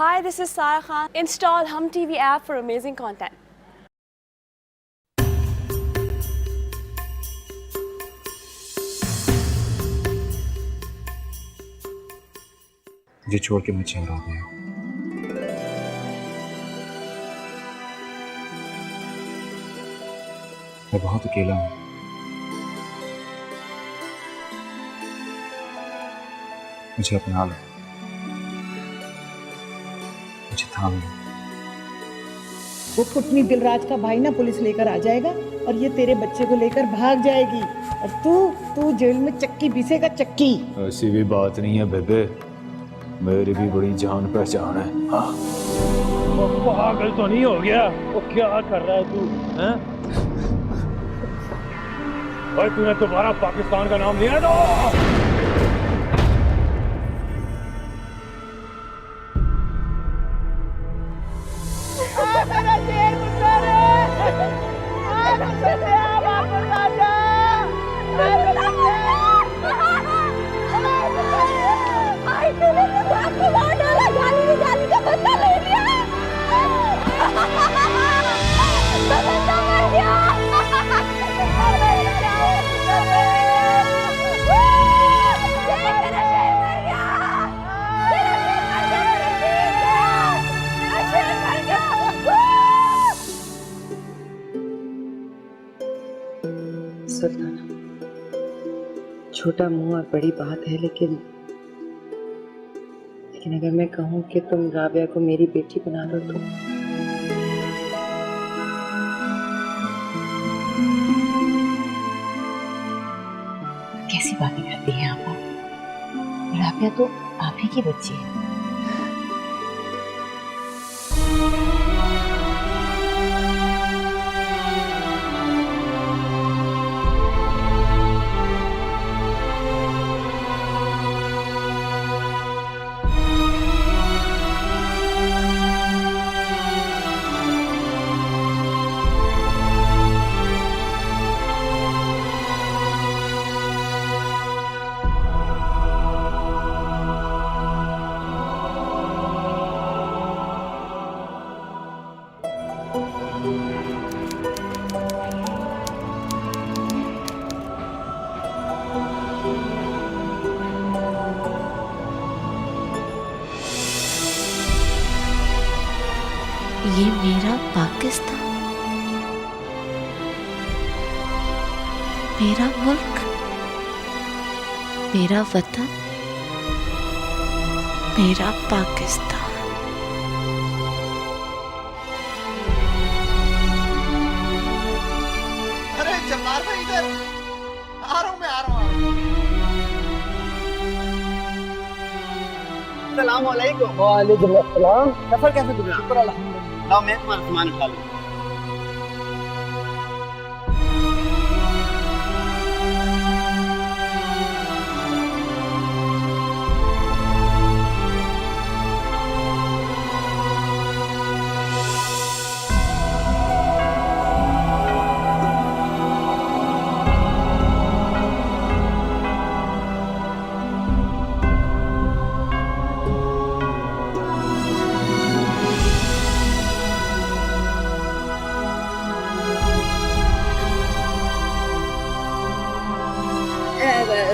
Hi, this is Sarah Khan. Install Hum TV app for amazing content. मुझे छोड़ के मैं चल रहा गया। मैं बहुत अकेला हूँ। मुझे अपना लो, मुझे थाम लो। वो पुटनी दिलराज का भाई ना पुलिस लेकर आ जाएगा और ये तेरे बच्चे को लेकर भाग जाएगी और तू जेल में चक्की पीसेगा चक्की। ऐसी भी बात नहीं है बेबे, मेरी भी बड़ी जान पहचान है। हाँ। वो पागल तो नहीं हो गया? वो क्या कर रहा है तू? हैं? और तूने दोबारा पाकिस्तान का नाम लिया तो मेरा शेर मुझे वापस आ जा। तूने तो बाप को मार डाला, गाली का बदला ले लिया। बदला मर गया। सुल्ताना, छोटा मुंह और बड़ी बात है, लेकिन अगर मैं कहूँ कि तुम राबिया को मेरी बेटी बना लो तो कैसी बातें करती हैं आप? राबिया तो आप ही की बच्ची है। ये मेरा पाकिस्तान, मेरा मुल्क, मेरा वतन, मेरा पाकिस्तान। अरे जब्बार भाई इधर आ रहा हूँ, मैं आ रहा हूँ। अस्सलाम वालेकुम। वालेकुम अस्सलाम। सफर कैसे गुजरा? शुक्र अल्हम्दुलिल्लाह। लाओ मैं तुम्हारा सामान उठा लूँ।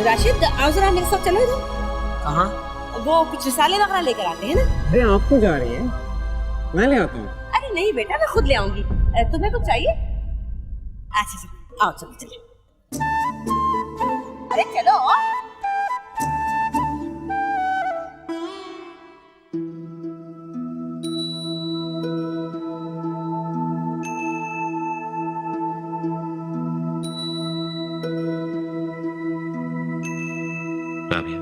राशिद, आओ जरा मेरे साथ चलो इधर। कहाँ? वो कुछ रिसाले वगैरह लेकर आते हैं ना। अरे आप क्यों जा रही हैं? मैं ले आता हूँ। अरे नहीं बेटा, मैं खुद ले आऊंगी। तुम्हें कुछ चाहिए? अच्छा चलो, आओ चलो चलो। अरे चलो। राबिया,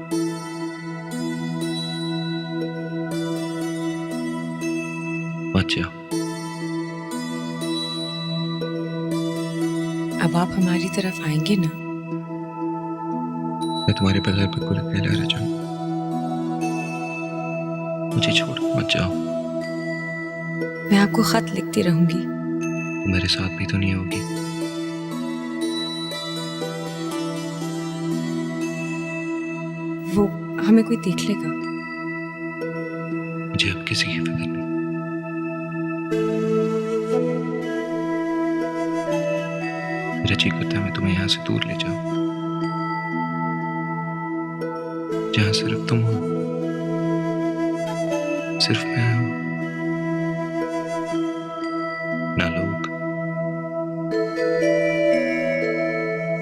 मत जाओ। अब आप हमारी तरफ आएंगे ना? मैं तुम्हारे बगैर बिल्कुल अकेला रह जाऊं। मुझे छोड़ मत जाओ। मैं आपको खत लिखती रहूंगी। तुम मेरे साथ भी तो नहीं होगी। वो हमें कोई देख लेगा। मुझे अब किसी की फिक्र नहीं। मेरा जी करता है मैं तुम्हें यहाँ से दूर ले जाऊं, जहां सिर्फ तुम हो, सिर्फ मैं हूं, ना लोग,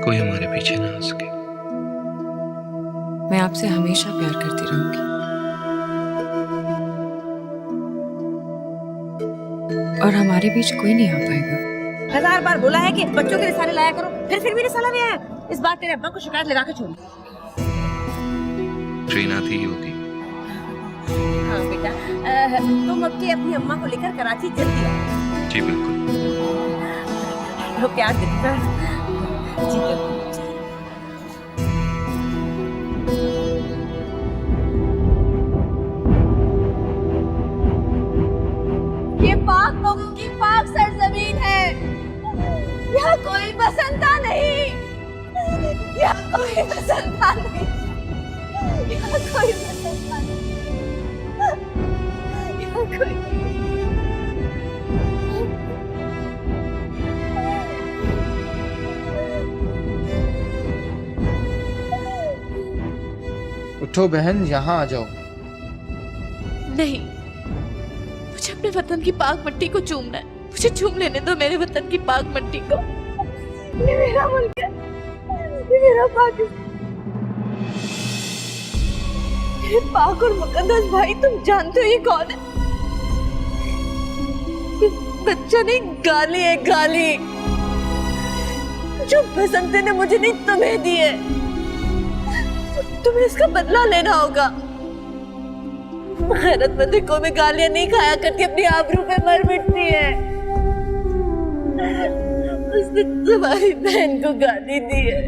कोई हमारे पीछे ना आ सके। मैं आपसे हमेशा प्यार करती रहूंगी और हमारे बीच कोई नहीं आ पाएगा। 1000 बार बोला है कि बच्चों के रिसाले लाया करो, फिर भी रिसाला नहीं आया। इस बार तेरे अब्बा को शिकायत लगा के छोड़ी। ट्रेन आती ही होगी। हाँ बेटा, तुम अब की अपनी अम्मा को लेकर कराची जल्दी आओ। जी बिल्कुल। तो प्यार देना जी बिल्कुल। ये पाक लोगों की पाक सरजमीन है। यहाँ कोई बसंता नहीं, यहाँ कोई बसंता नहीं, यहाँ कोई बसंता नहीं, यहाँ कोई। उठो बहन, यहाँ आ जाओ। नहीं, मुझे अपने वतन की पाक मिट्टी को चूमना है। मुझे चूम लेने दो मेरे वतन की पाक मिट्टी को। ये मेरा मुल्क है, ये मेरा पाकिस्तान। मेरे पाक और मुकद्दस भाई, तुम जानते हो ये कौन है? ये बच्चा नहीं, गाली है, गाली जो बसंते ने मुझे नहीं तुम्हें दी है। तुम्हें इसका बदला लेना होगा। गैरतमंद को में गालियां नहीं खाया करती, अपनी आबरू पे मर मिटती है। उसने तुम्हारी बहन को गाली दी है।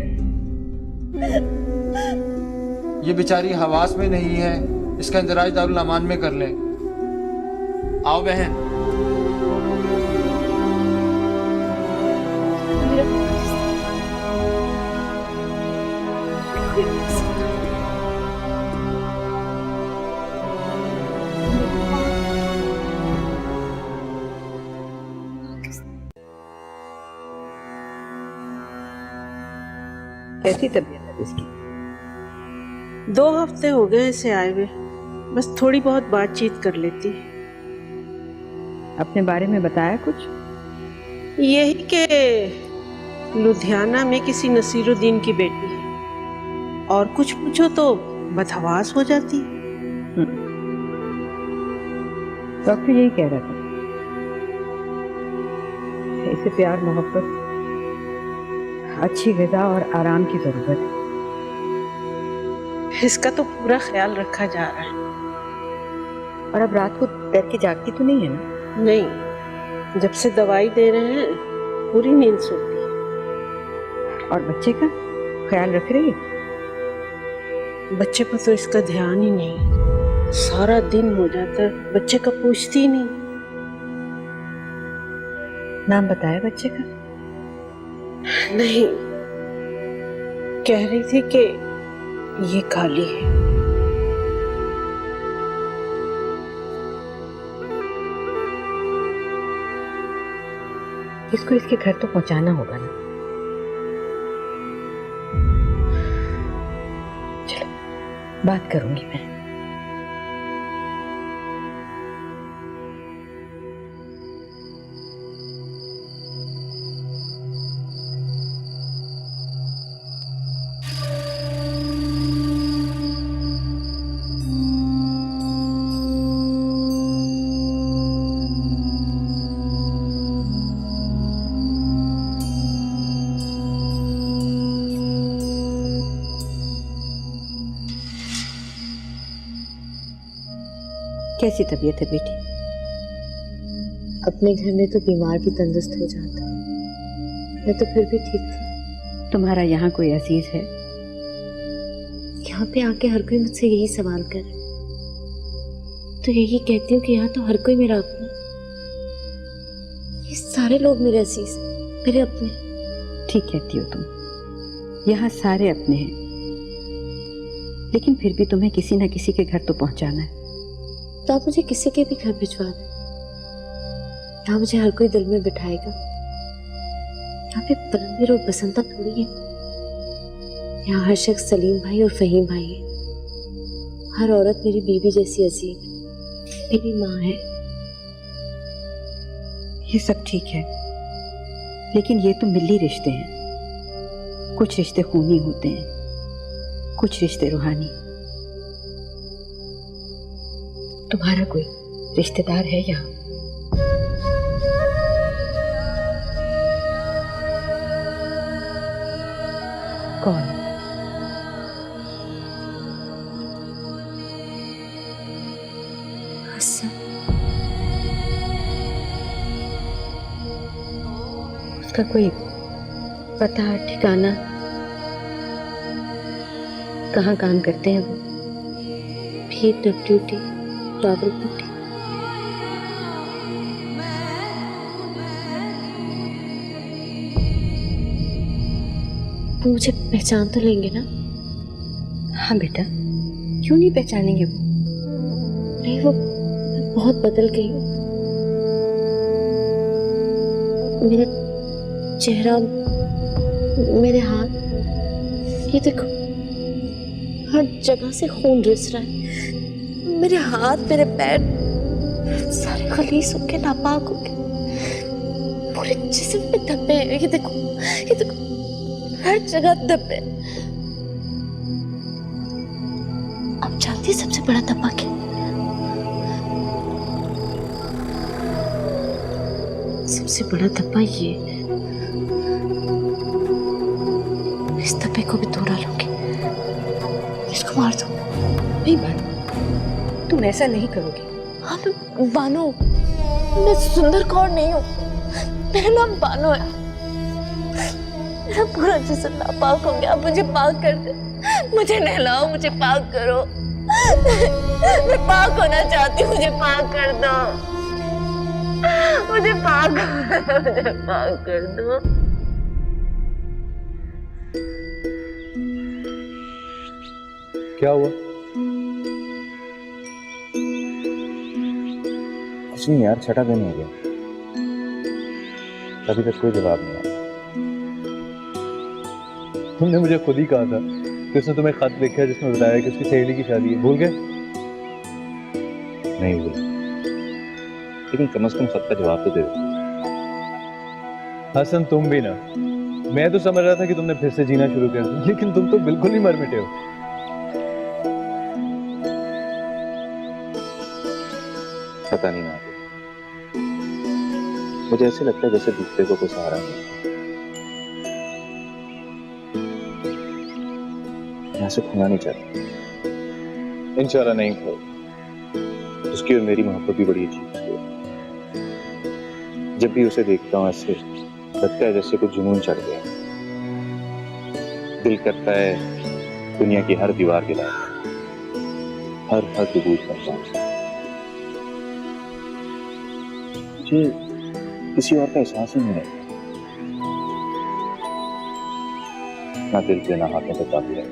ये बेचारी हवास में नहीं है, इसका इंदराज दारुल अमान में कर ले। आओ बहन। कैसी तबीयत है इसकी? 2 हफ्ते हो गए इसे आए हुए, बस थोड़ी बहुत बातचीत कर लेती। अपने बारे में बताया कुछ? यही कि लुधियाना में किसी नसीरुद्दीन की बेटी है, और कुछ पूछो तो बदहवास हो जाती। डॉक्टर यही कह रहा था, इसे प्यार मोहब्बत, अच्छी ग़िज़ा और आराम की जरूरत है। इसका तो पूरा ख्याल रखा जा रहा है। और अब रात को डर के जागती तो नहीं है ना? नहीं, जब से दवाई दे रहे हैं पूरी नींद सोती है। और बच्चे का ख्याल रख रही है? बच्चे पर तो इसका ध्यान ही नहीं, सारा दिन हो जाता है बच्चे का पूछती ही नहीं। नाम बताया बच्चे का? नहीं, कह रही थी कि ये काली है। इसको इसके घर तो पहुंचाना होगा ना। चलो, बात करूंगी मैं। कैसी तबीयत है बेटी? अपने घर में तो बीमार भी तंदुरुस्त हो जाता, मैं तो फिर भी ठीक थी। तुम्हारा यहाँ कोई अजीज है? यहाँ पे आके हर कोई मुझसे यही सवाल करे, तो यही कहती हूँ कि यहाँ तो हर कोई मेरा अपना। ये सारे लोग मेरे अजीज, मेरे अपने। ठीक कहती हो तुम, यहाँ सारे अपने हैं, लेकिन फिर भी तुम्हें किसी न किसी के घर तो पहुंचाना है। तो आप मुझे किसी के भी घर भिजवा दें, यहाँ मुझे हर कोई दिल में बिठाएगा। यहाँ पे परमवीर और बसंता थोड़ी है, यहाँ हर शख्स सलीम भाई और फहीम भाई है। हर औरत मेरी बीवी जैसी अजीब है, मेरी माँ है। ये सब ठीक है, लेकिन ये तो मिली रिश्ते हैं। कुछ रिश्ते खूनी होते हैं, कुछ रिश्ते रूहानी। तुम्हारा कोई रिश्तेदार है यहाँ? कौन? हसन। उसका कोई पता ठिकाना? कहाँ काम करते हैं वो? PWD रावलपिंडी। मुझे पहचान तो लेंगे ना? हाँ बेटा, क्यों नहीं पहचानेंगे वो? नहीं, वो मैं बहुत बदल गई हूँ। मेरा चेहरा, मेरे हाथ, ये देखो हर जगह से खून रिस रहा है। मेरे हाथ, मेरे पैर सारे खलीस होके नापाक हो गए। पूरे जिस्म पे धब्बे हैं। ये देखो, ये देखो, हर जगह धब्बे। आप जानती हैं सबसे बड़ा धब्बा क्या? सबसे बड़ा धब्बा ये है। इस धब्बे को भी तोड़ा लूंगी, इसको मार दो। नहीं बानो, तुम ऐसा नहीं करोगी। हाँ, मैं बानो, मैं सुंदर कौर नहीं हूँ। मेरा नाम बानो है। मेरा पूरा जिस्म नापाक हो गया, मुझे पाक कर दे। मुझे नहलाओ, मुझे पाक करो। मैं पाक होना चाहती हूँ, मुझे पाक कर दो। मुझे पाक कर दो। क्या हुआ? कुछ नहीं यार, छठा दिन हो गया, अभी तक कोई जवाब नहीं आया। तुमने मुझे खुद ही कहा था कि उसने तुम्हें खत लिखा जिसमें बताया कि उसकी सहेली की शादी है। भूल गए? नहीं भूला, लेकिन कम से कम खत का जवाब तो दे दो। हसन, तुम भी ना। मैं तो समझ रहा था कि तुमने फिर से जीना शुरू कर दिया, लेकिन तुम तो बिल्कुल ही मर मिटे हो। पता नहीं ना, मुझे ऐसे लगता है जैसे दूसरे को कोई सहारा नहीं। मैं उसे खोना नहीं चाहता। इंशाल्लाह नहीं खोओ। उसकी और मेरी मोहब्बत भी बड़ी अजीब सी है। जब भी उसे देखता हूँ ऐसे लगता है जैसे कुछ जुनून चढ़ गया। दिल करता है दुनिया की हर दीवार गिरा, हर हद दूर करता हूँ। मुझे किसी और का एहसास ही नहीं है, ना दिल पे ना हाथों पे काबू है।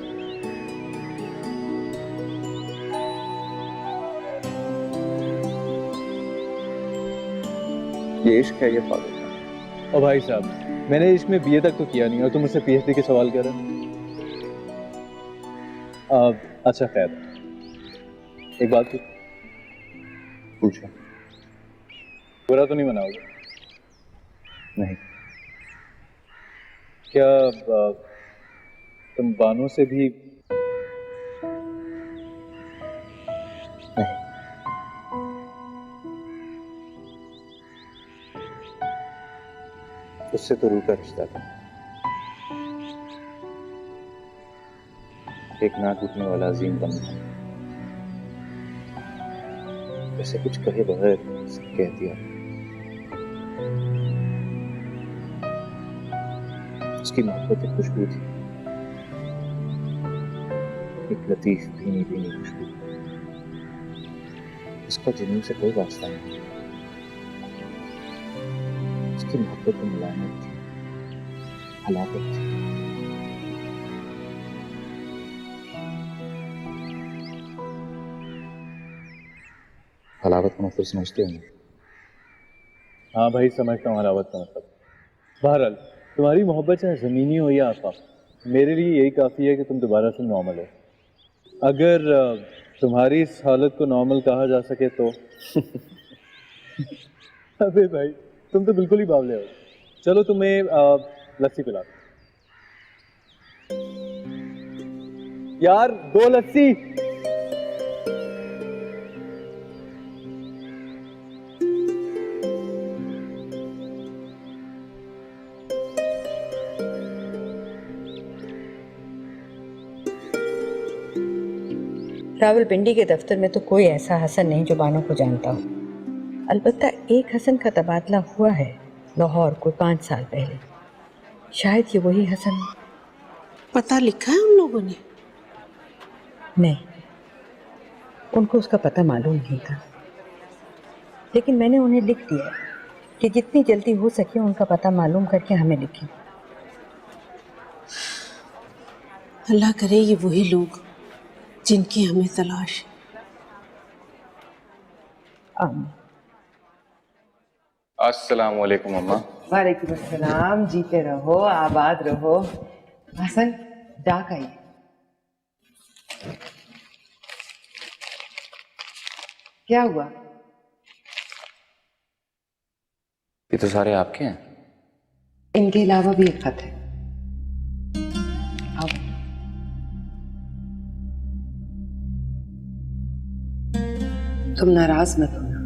ये इश्क है, ये पागल है। और भाई साहब, मैंने इसमें BA तक तो किया नहीं और तुम मुझसे PhD के सवाल कर रहे हो। अच्छा खैर, एक बात पूछो। बुरा तो नहीं मनाओगे? नहीं। क्या तुम बानो से भी? नहीं। उससे तो रूह का रिश्ता था, एक ना टूटने वाला अजीम बंधन। वैसे कुछ कहे बगैर कह दिया। उसकी मोहब्बत एक खुशबू थी, एक लतीफ भीनी भीनी खुशबू। उसका जुनून से कोई वास्ता नहीं। उसकी मोहब्बत में मुलायमत थी, हलाकत थी। हलावत का मतलब समझते हो? हाँ भाई, समझता हूँ हलावत का मतलब। बहरहाल, तुम्हारी मोहब्बत चाहे ज़मीनी हो या आफाक, मेरे लिए यही काफ़ी है कि तुम दोबारा से नॉर्मल हो। अगर तुम्हारी इस हालत को नॉर्मल कहा जा सके तो अबे भाई, तुम तो बिल्कुल ही बावले हो। चलो तुम्हें लस्सी पिला। यार 2 लस्सी। रावलपिंडी के दफ्तर में तो कोई ऐसा हसन नहीं जो बानो को जानता हो। अलबत्ता एक हसन का तबादला हुआ है लाहौर कोई 5 साल पहले। शायद ये वही हसन। पता लिखा है उन लोगों ने? नहीं, उनको उसका पता मालूम नहीं था, लेकिन मैंने उन्हें लिख दिया कि जितनी जल्दी हो सके उनका पता मालूम करके हमें लिखें। अल्लाह करे ये वही लोग जिनकी हमें तलाश है। आमीन। अस्सलाम वालेकुम अम्मा। वालेकुम अस्सलाम। जीते रहो, आबाद रहो। हसन, डाक आई। क्या हुआ? ये तो सारे आपके हैं। इनके अलावा भी एक खत है। आओ। तुम नाराज मत होना।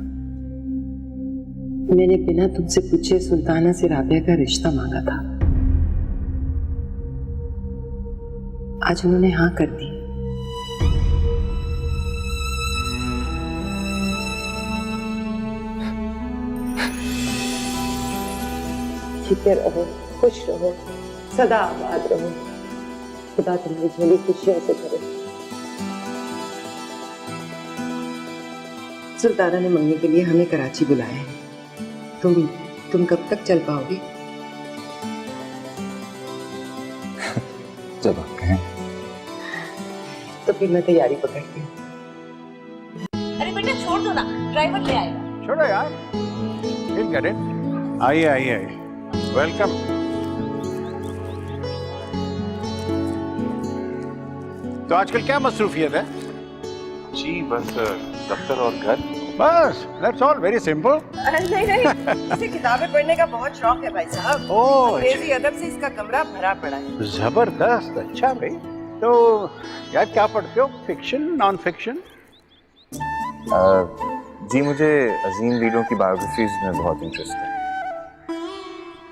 मैंने बिना तुमसे पूछे सुल्ताना से राबिया का रिश्ता मांगा था। आज उन्होंने हाँ कर दी। जीते रहो, खुश रहो, सदा आबाद रहो। खुदा तुम्हारी झोली खुशियों से भरे। सुल्ताना ने मंगनी के लिए हमें कराची बुलाया है। तुम कब तक चल पाओगे? जब आप कहें। तो फिर मैं तैयारी पकड़ती हूँ। अरे बेटा छोड़ दो ना, ड्राइवर ले आएगा। छोड़ो यार, ठीक है। आइए आइए आइए, वेलकम। तो आजकल क्या मसरूफियत है? जी बस दफ्तर और घर। बस, दैट्स ऑल, वेरी सिंपल। नहीं, इसे किताबें पढ़ने का बहुत शौक है भाई साहब। ओह, अंग्रेजी अदब से इसका कमरा भरा पड़ा है। जबरदस्त। अच्छा भाई, तो यार क्या पढ़ते हो? Fiction, non fiction? जी मुझे अजीम लीडरों की बायोग्राफीज में बहुत इंटरेस्ट है।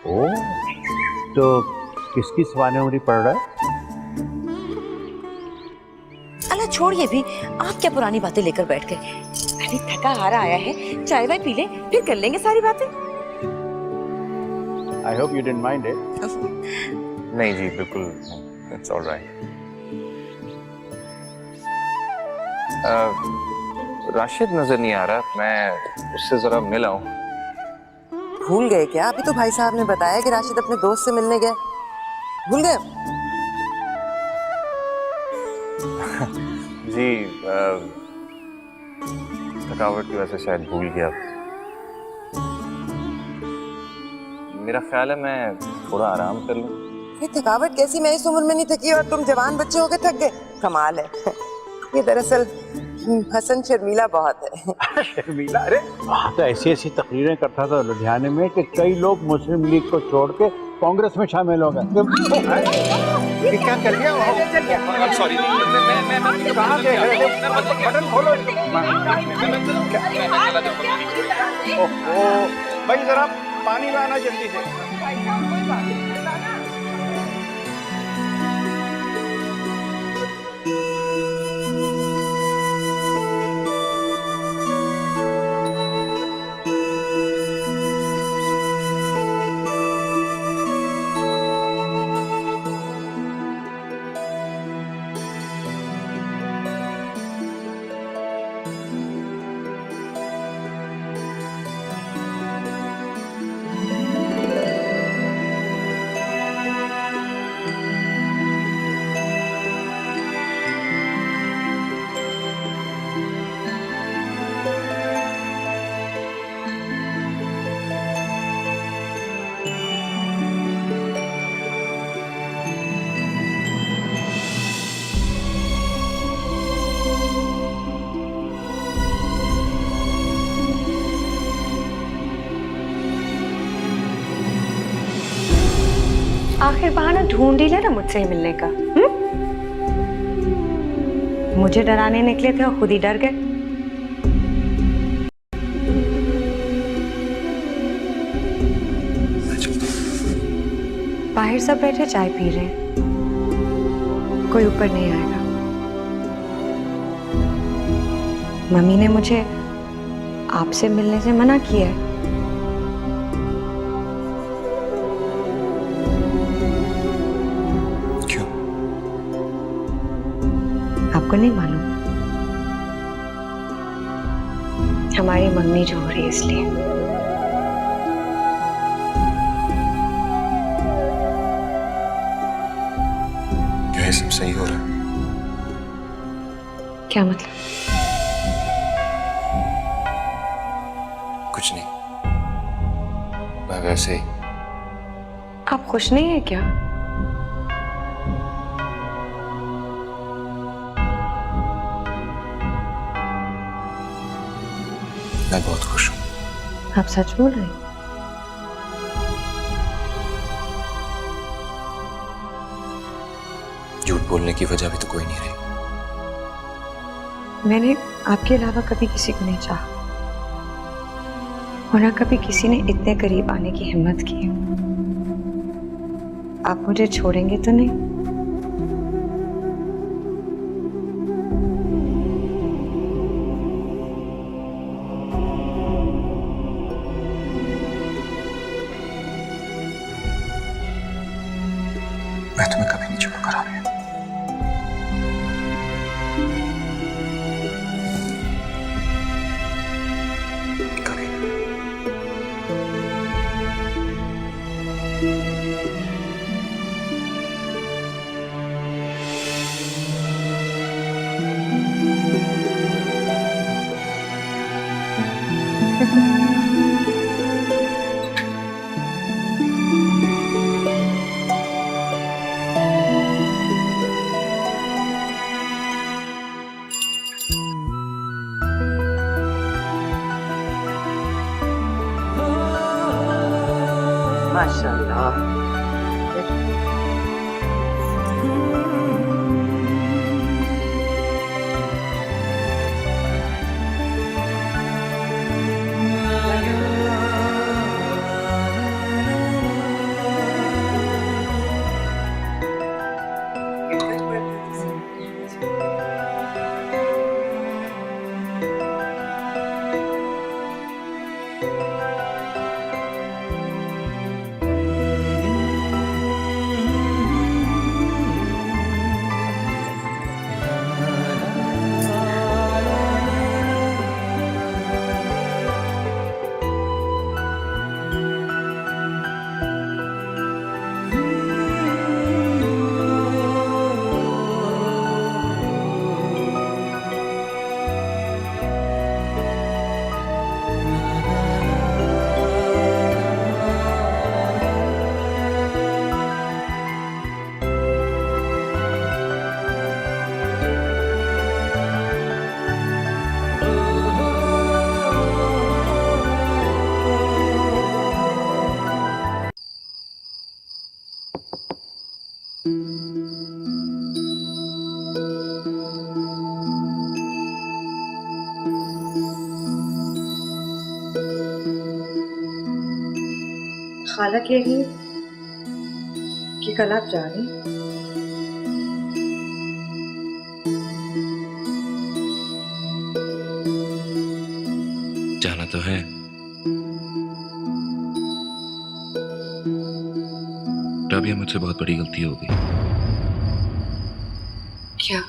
ओह, तो किसकी सवाने उम्री पढ़ रहा है? अल्लाह छोड़िए भी, आप क्या पुरानी बातें लेकर बैठ गए। अभी थका हारा आया है, चाय वाय पी ले, फिर कर लेंगे सारी बातें। I hope you didn't mind it. नहीं जी बिल्कुल, इट्स ऑलराइट। राशिद नजर नहीं आ रहा, मैं उससे जरा मिल आऊं। भूल गए क्या? अभी तो भाई साहब ने बताया कि राशिद अपने दोस्त से मिलने गए। भूल गए? जी थकावट की वजह से शायद भूल गया। मेरा ख्याल है मैं थोड़ा आराम कर लूं। ये थकावट कैसी? मैं इस उम्र में नहीं थकी और तुम जवान बच्चे होकर थक गए। कमाल है। ये दरअसल हसन शर्मीला बहुत है। शर्मीला? अरे तो ऐसी ऐसी तकरीरें करता था लुधियाने में कि कई लोग मुस्लिम लीग को छोड़ के कांग्रेस में शामिल हो गए। ये क्या कर लिया? सॉरी, कहाँ गए? बटन खोलो। ओहो भाई, जरा पानी लाना जल्दी से। आखिर बहाना ढूंढ ही लेना मुझसे ही मिलने का। मुझे डराने निकले थे और खुद ही डर गए। बाहर सब बैठे चाय पी रहे हैं, कोई ऊपर नहीं आएगा। मम्मी ने मुझे आपसे मिलने से मना किया है। क्यों? आपको नहीं मालूम? हमारी मम्मी जो हो रही है इसलिए। क्या ये सब सही हो रहा है? क्या मतलब? कुछ नहीं, मैं वैसे ही। आप खुश नहीं है क्या? मैं बहुत खुश हूँ। आप सच बोल रहे हैं? झूठ बोलने की वजह भी तो कोई नहीं रही। मैंने आपके अलावा कभी किसी को नहीं चाहा और ना कभी किसी ने इतने करीब आने की हिम्मत की। आप मुझे छोड़ेंगे तो नहीं? मैं तुम्हें कभी नहीं छोड़कर आ रही। माशाल्लाह। खाला कह रही है कि कल आप जा रही हैं। जाना तो है। राबिया, मुझसे बहुत बड़ी गलती हो गई। क्या?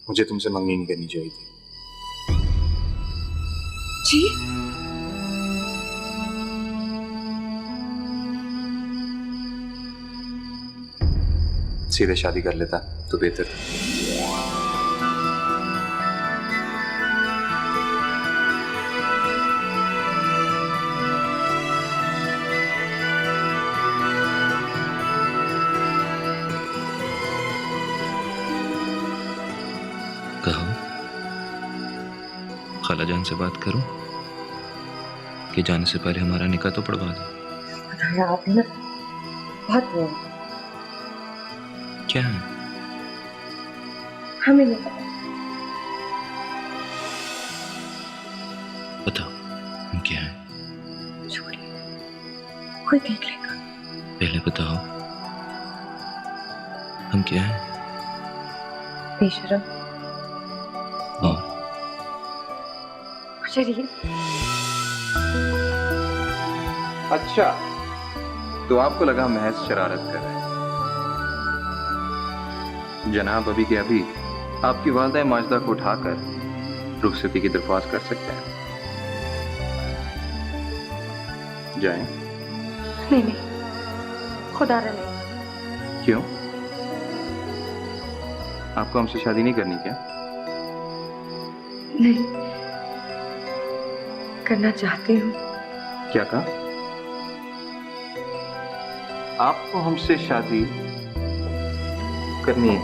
मुझे तुमसे मंगनी नहीं करनी चाहिए थी। जी? सीधे शादी कर लेता तो बेहतर था। खाला जान से बात करूं कि जाने से पहले हमारा निकाह तो पढ़वा दो। बताया आपने ना, बहुत वो क्या है? हमें नहीं पता। बताओ हम क्या है? छोड़िए, कोई देख लेगा। पहले बताओ हम क्या है? बेशरम और शरीफ। अच्छा, तो आपको लगा महज शरारत कर रहे हैं। जनाब अभी के अभी आपकी वालिदा माजिदा को उठाकर रुखसती की दरख्वास्त कर सकते हैं। जाएं। नहीं नहीं, खुदा रहा नहीं। क्यों? आपको हमसे शादी नहीं करनी क्या? नहीं, करना चाहती हूँ। क्या कहा? आपको हमसे शादी करनी है?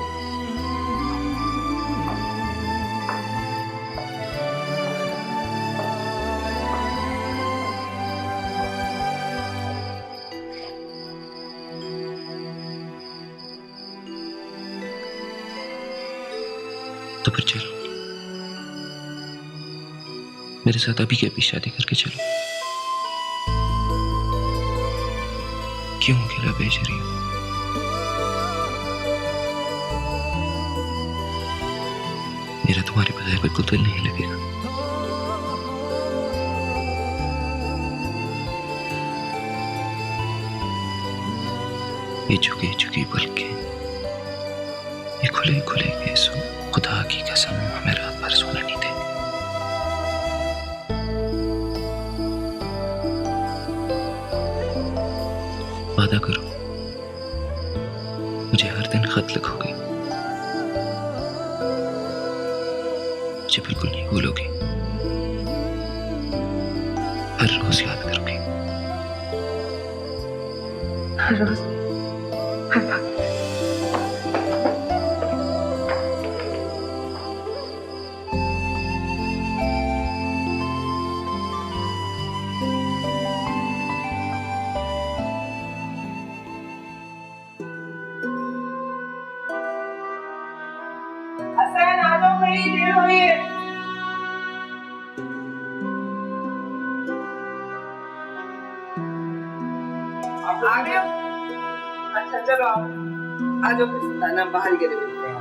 तो फिर चलो, मेरे साथ अभी के अभी शादी करके चलो। क्यों अकेला भेज रही हो? मेरा तुम्हारे बजाय बिल्कुल दिल नहीं लगेगा। ये झुकी झुकी पलकें, ये खुले खुले केसों, खुदा की कसम हमें रात भर सोना नहीं देंगे। वादा करो, मुझे हर दिन खत लिखोगे, मुझे बिल्कुल नहीं भूलोगे, हर रोज याद करोगे। हर रोज, हर वक्त। आ गए हो? अच्छा चलो आओ, आ जाओ फिर सुल्ताना, बाहर गए मिलते हैं।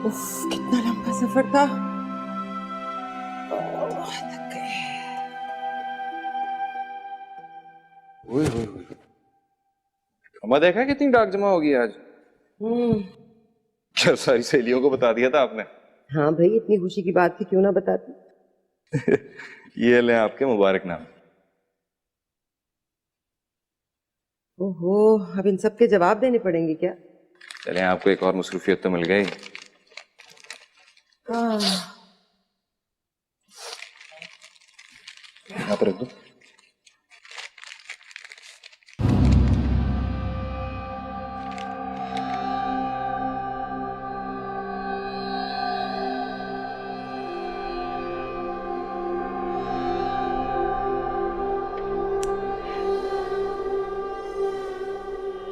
उफ, कितना लंबा सफर था। थक गए। ओए होए होए, अम्मा देखा कितनी डाक जमा होगी आज? क्या सारी सहेलियों को बता दिया था आपने? हाँ भाई, इतनी खुशी की बात थी, क्यों ना बताती। ये ले आपके मुबारकनामे। ओहो, अब इन सब के जवाब देने पड़ेंगे क्या? चलें, आपको एक और मसरूफियत तो मिल गई। यहाँ पर रख दो।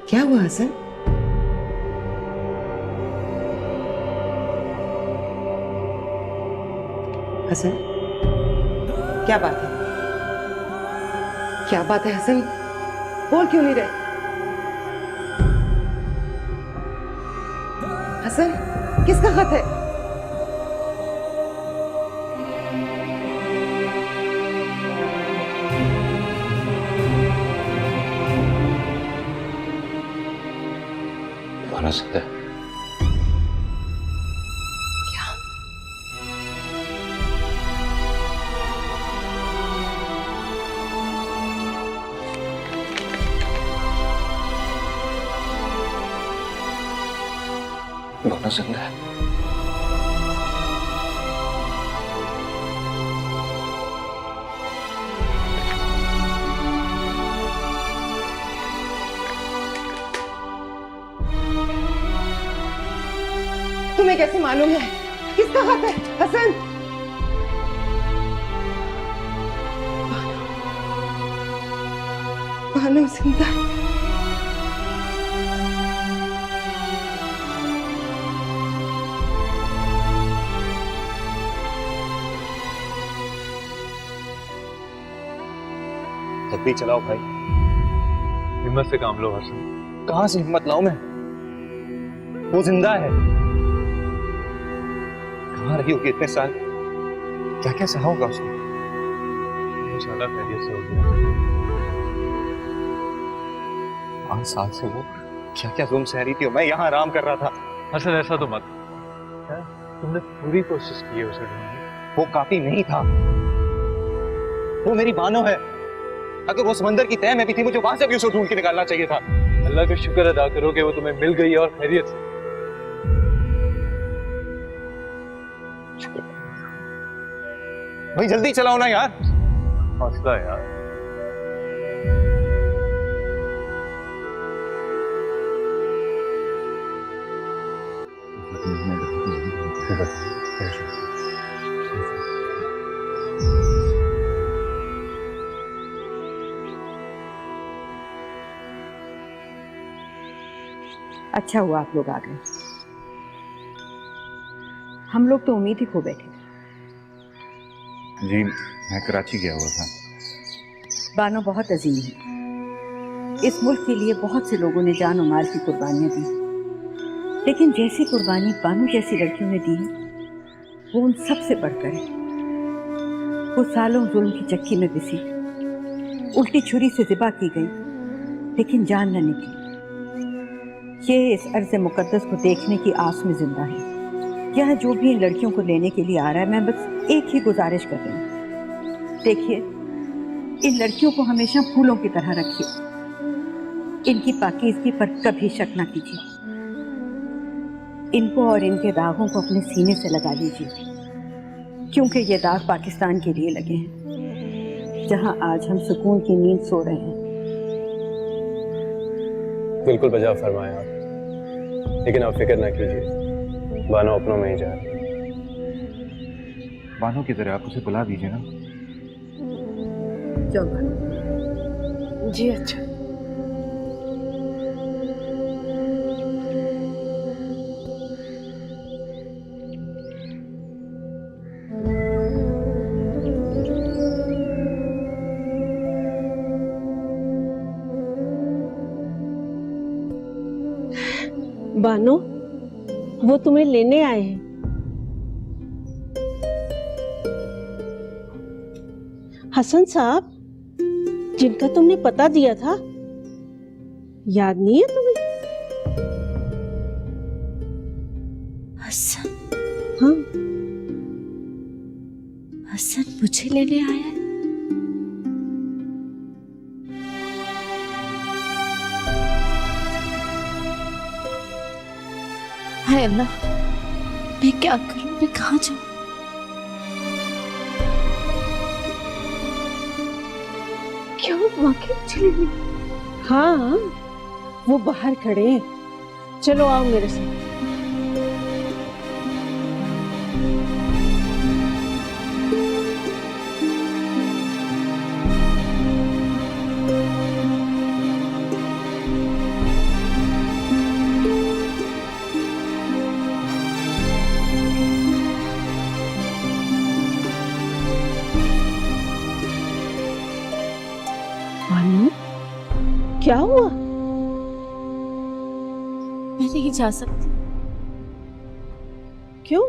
क्या हुआ हसन? हसन, क्या बात है? क्या बात है हसन? बोल क्यों नहीं रहे? हसन, किसका खत है? माना जिंदा है। माना जिंदा है। तुम्हें कैसे मालूम है? किसका खत है हसन? बानो जिंदा है। जल्दी चलाओ भाई, हिम्मत से काम लो हसन। कहां से हिम्मत लाऊं मैं? वो जिंदा है। कहां रही होगी इतने साल? क्या क्या सहा होगा उसने? इंशाल्लाह खैरियत से हो गया। 5 साल से वो क्या क्या जुल्म सह रही थी और मैं यहाँ आराम कर रहा था। हसन ऐसा तो मत, तुमने पूरी कोशिश की है उसे ढूंढने। वो काफी नहीं था। वो मेरी बानो है। अगर वो समंदर की तह में भी थी, मुझे वहां से भी उसे ढूंढ के निकालना चाहिए था। अल्लाह का शुक्र अदा करो कि वो तुम्हें मिल गई और खैरियत से। भाई जल्दी चलाओ ना यार। हौसला यार। अच्छा हुआ आप लोग आ गए। हम लोग तो उम्मीद ही खो बैठे थे। जी मैं कराची गया हुआ था। बानो बहुत अजीम है। इस मुल्क के लिए बहुत से लोगों ने जान और माल की कुर्बानियां दी, लेकिन जैसी कुर्बानी बानो जैसी लड़कियों ने दी है, वो उन सब से बढ़कर है। वो सालों जुल्म की चक्की में पिसी, उल्टी छुरी से ज़िबा की गई, लेकिन जान न निकली। ये इस अर्ज़ मुक़द्दस को देखने की आस में जिंदा है। यहाँ जो भी इन लड़कियों को लेने के लिए आ रहा है, मैं बस एक ही गुजारिश कर रही हूँ, देखिए इन लड़कियों को हमेशा फूलों की तरह रखिए। इनकी पाकीज़गी पर कभी शक ना कीजिए। इनको और इनके दागों को अपने सीने से लगा लीजिए, क्योंकि ये दाग पाकिस्तान के लिए लगे हैं, जहाँ आज हम सुकून की नींद सो रहे हैं। बिल्कुल बजा फरमाया, लेकिन आप फिक्र ना कीजिए, बानो अपनों में ही जा रही है। बानो की तरह आप उसे बुला दीजिए ना। जी अच्छा। बानो, वो तुम्हें लेने आए हैं। हसन साहब, जिनका तुमने पता दिया था, याद नहीं है तुम्हें? हसन? हाँ, हसन मुझे लेने आया है? हाय अल्लाह, मैं क्या करूं? मैं कहाँ जाऊं? क्या वो वाकई मुझे लेने? हाँ, वो बाहर खड़े हैं। चलो आओ मेरे साथ। मैं नहीं जा सकती। क्यों?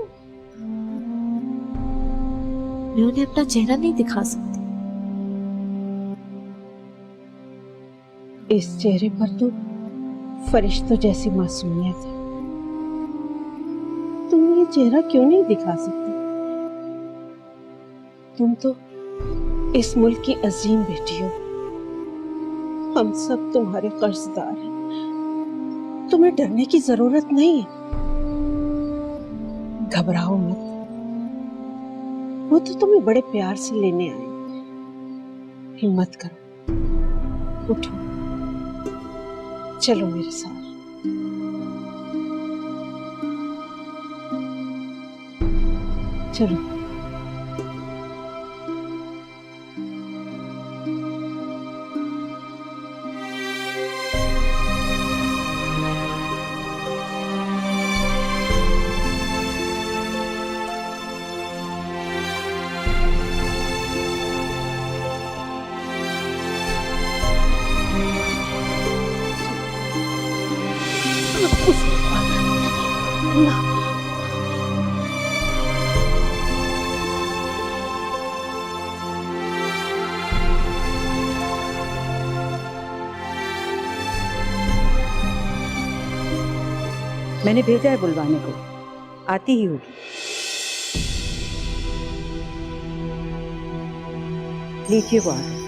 मैं उन्हें अपना चेहरा नहीं दिखा सकती। इस चेहरे पर तो फरिश्तों जैसी मासूमियत है। तुम ये चेहरा क्यों नहीं दिखा सकती? तुम तो इस मुल्क की अजीम बेटी हो। हम सब तुम्हारे कर्जदार हैं। तुम्हें डरने की जरूरत नहीं है। घबराओ मत। वो तो तुम्हें बड़े प्यार से लेने आए। हिम्मत करो, उठो, चलो मेरे साथ। चलो। मैंने भेजा है बुलवाने को, आती ही होगी। लीजिए वो आ गई।